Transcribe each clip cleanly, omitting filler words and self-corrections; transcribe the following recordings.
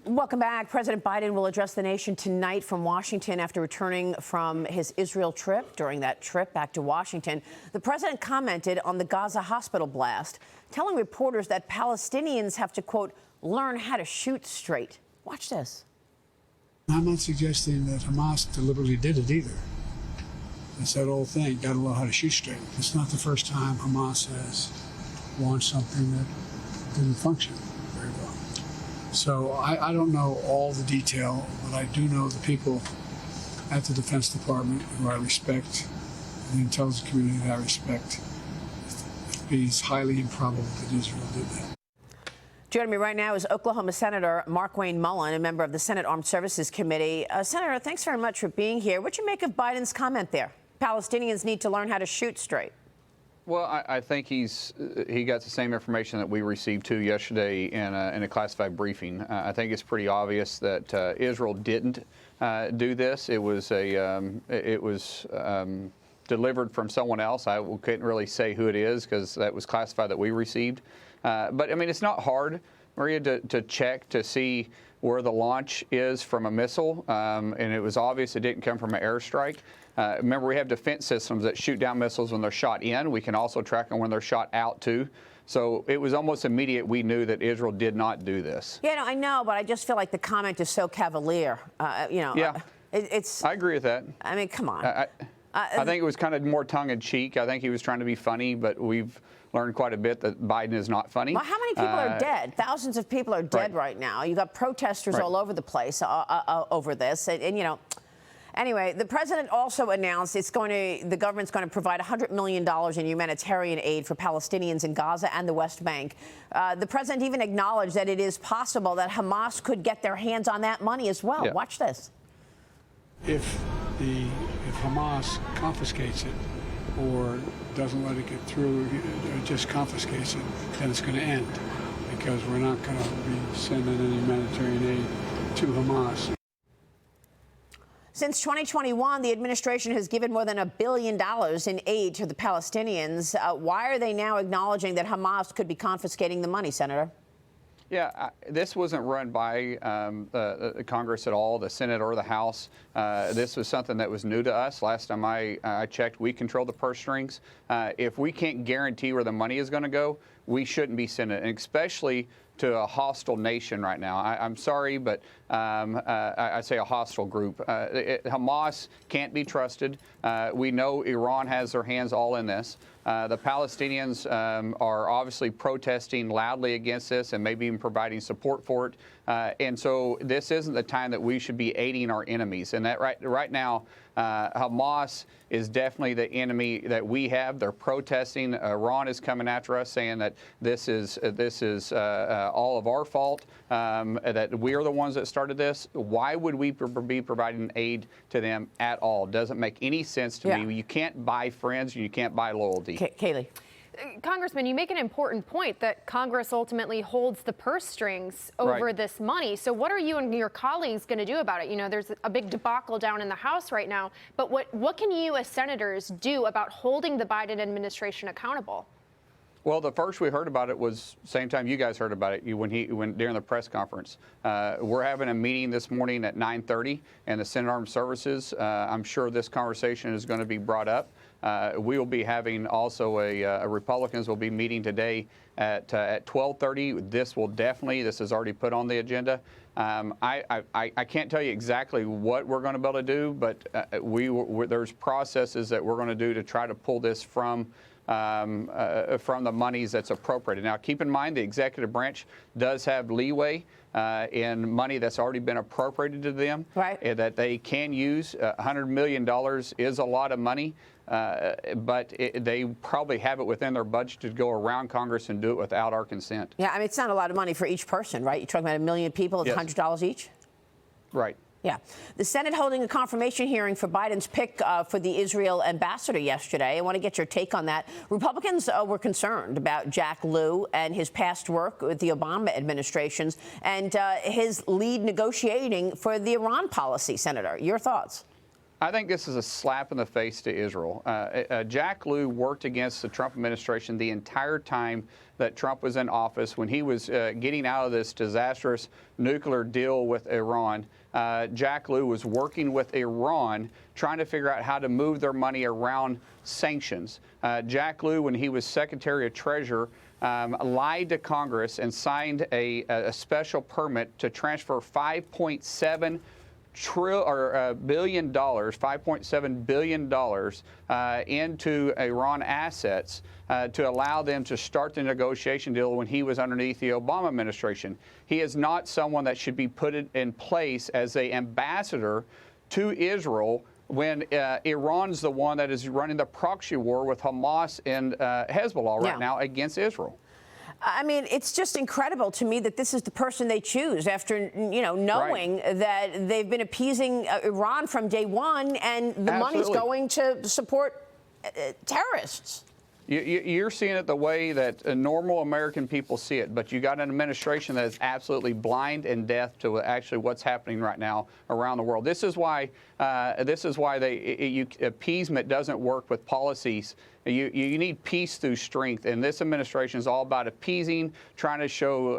Welcome back. President Biden will address the nation tonight from Washington after returning from his Israel trip. During that trip back to Washington, the president commented on the Gaza hospital blast, telling reporters that Palestinians have to, quote, learn how to shoot straight. Watch this. I'm not suggesting that Hamas deliberately did it either. It's that old thing, got to know how to shoot straight. It's not the first time Hamas has launched something that didn't function very well. So I don't know all the detail, but I do know the people at the Defense Department who I respect, and the intelligence community that I respect. It's highly improbable that Israel did that. Joining me right now is Oklahoma Senator Markwayne Mullin, a member of the Senate Armed Services Committee. Senator, thanks very much for being here. What do you make of Biden's comment there? Palestinians need to learn how to shoot straight. Well, I think he got the same information that we received too yesterday in a classified briefing. I think it's pretty obvious that Israel didn't do this. It was delivered from someone else. I couldn't really say who it is because that was classified that we received. But I mean, it's not hard, Maria, to check to see where the launch is from a missile, and it was obvious it didn't come from an airstrike. Remember, we have defense systems that shoot down missiles when they're shot in. We can also track them when they're shot out, too. So it was almost immediate we knew that Israel did not do this. Yeah, no, I know, but I just feel like the comment is so cavalier. Yeah, I agree with that. I mean, come on. I think it was kind of more tongue-in-cheek. I think he was trying to be funny, but we've learned quite a bit that Biden is not funny. Well, how many people are dead? Thousands of people are dead right now. You got protesters all over the place over this, and you know. Anyway, the president also announced the government's going to provide $100 million in humanitarian aid for Palestinians in Gaza and the West Bank. The president even acknowledged that it is possible that Hamas could get their hands on that money as well. Yeah. Watch this. If Hamas confiscates it or doesn't let it get through, or just confiscates it, then it's going to end, because we're not going to be sending any humanitarian aid to Hamas. Since 2021, the administration has given more than $1 billion in aid to the Palestinians. Why are they now acknowledging that Hamas could be confiscating the money, Senator? Yeah, this wasn't run by the Congress at all, the Senate or the House. This was something that was new to us. Last time I checked, we control the purse strings. If we can't guarantee where the money is going to go, we shouldn't be sending it, and especially to a hostile nation right now. I'm sorry, but I say a hostile group. Hamas can't be trusted. We know Iran has their hands all in this. The Palestinians are obviously protesting loudly against this and maybe even providing support for it. And so this isn't the time that we should be aiding our enemies. And that right now, Hamas is definitely the enemy that we have. They're protesting. Iran is coming after us, saying that this is all of our fault, that we are the ones that started this. Why would we be providing aid to them at all? Doesn't make any sense to me. You can't buy friends and you can't buy loyalty. Kayleigh. Congressman, you make an important point that Congress ultimately holds the purse strings over this money. So what are you and your colleagues going to do about it? You know, there's a big debacle down in the House right now. But what can you as senators do about holding the Biden administration accountable? Well, the first we heard about it was same time you guys heard about it when during the press conference. We're having a meeting this morning at 9:30 in the Senate Armed Services. I'm sure this conversation is going to be brought up. We will be having also Republicans will be meeting today at 12:30. This is already put on the agenda. I can't tell you exactly what we're going to be able to do, but there's processes that we're going to do to try to pull this from the monies that's appropriated. Now, keep in mind the executive branch does have leeway in money that's already been appropriated to them that they can use. $100 million is a lot of money, but they probably have it within their budget to go around Congress and do it without our consent. Yeah, I mean, it's not a lot of money for each person, right? You're talking about 1 million people, it's $100 each? Right. Yeah. The Senate holding a confirmation hearing for Biden's pick for the Israel ambassador yesterday. I want to get your take on that. Republicans were concerned about Jack Lew and his past work with the Obama administrations and his lead negotiating for the Iran policy. Senator, your thoughts? I think this is a slap in the face to Israel. Jack Lew worked against the Trump administration the entire time that Trump was in office. When he was getting out of this disastrous nuclear deal with Iran, Jack Lew was working with Iran, trying to figure out how to move their money around sanctions. Jack Lew, when he was Secretary of Treasury, lied to Congress and signed a special permit to transfer $5.7 billion into Iran assets to allow them to start the negotiation deal when he was underneath the Obama administration. He is not someone that should be put in place as an ambassador to Israel when Iran's the one that is running the proxy war with Hamas and Hezbollah right now against Israel. I mean, it's just incredible to me that this is the person they choose after, knowing that they've been appeasing Iran from day one, and the money's going to support terrorists. You're seeing it the way that normal American people see it, but you got an administration that is absolutely blind and deaf to actually what's happening right now around the world. This is why appeasement doesn't work with policies. You need peace through strength, and this administration is all about appeasing, trying to show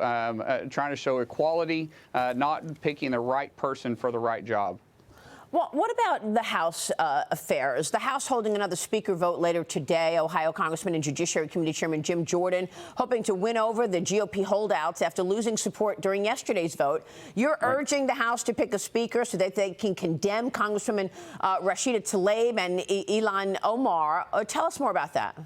equality, not picking the right person for the right job. Well, what about the House affairs? The House holding another speaker vote later today. Ohio Congressman and Judiciary Committee Chairman Jim Jordan hoping to win over the GOP holdouts after losing support during yesterday's vote. You're urging the House to pick a speaker so that they can condemn Congresswomen Rashida Tlaib and Ilhan Omar. Tell us more about that.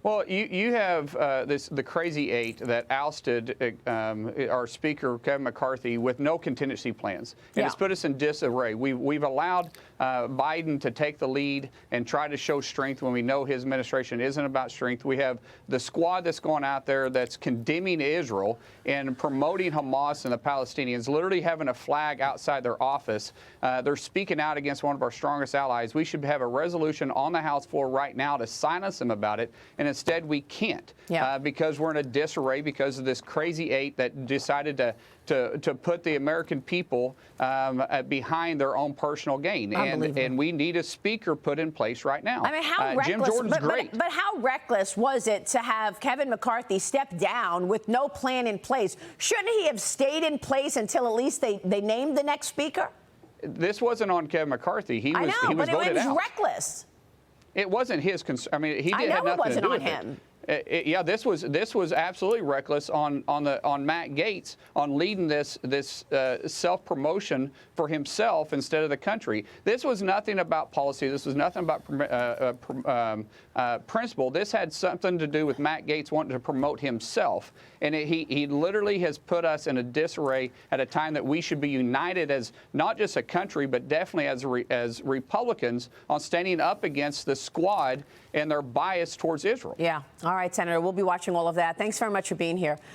Well, you have the crazy eight that ousted our Speaker, Kevin McCarthy, with no contingency plans. And it's put us in disarray. We've allowed Biden to take the lead and try to show strength when we know his administration isn't about strength. We have the squad that's going out there that's condemning Israel and promoting Hamas and the Palestinians, literally having a flag outside their office. They're speaking out against one of our strongest allies. We should have a resolution on the House floor right now to silence them about it. And instead, we can't because we're in a disarray because of this crazy eight that decided to put the American people behind their own personal gain. And we need a speaker put in place right now. I mean, how reckless, Jim Jordan's great. But how reckless was it to have Kevin McCarthy step down with no plan in place? Shouldn't he have stayed in place until at least they named the next speaker? This wasn't on Kevin McCarthy. He was voted out. It was reckless. It wasn't his concern. I mean, I know it wasn't on him. This was absolutely reckless on Matt Gaetz on leading this self-promotion for himself instead of the country. This was nothing about policy. This was nothing about principle. This had something to do with Matt Gaetz wanting to promote himself, and he literally has put us in a disarray at a time that we should be united as not just a country, but definitely as Republicans on standing up against the squad and their bias towards Israel. Yeah. All right, Senator. We'll be watching all of that. Thanks very much for being here.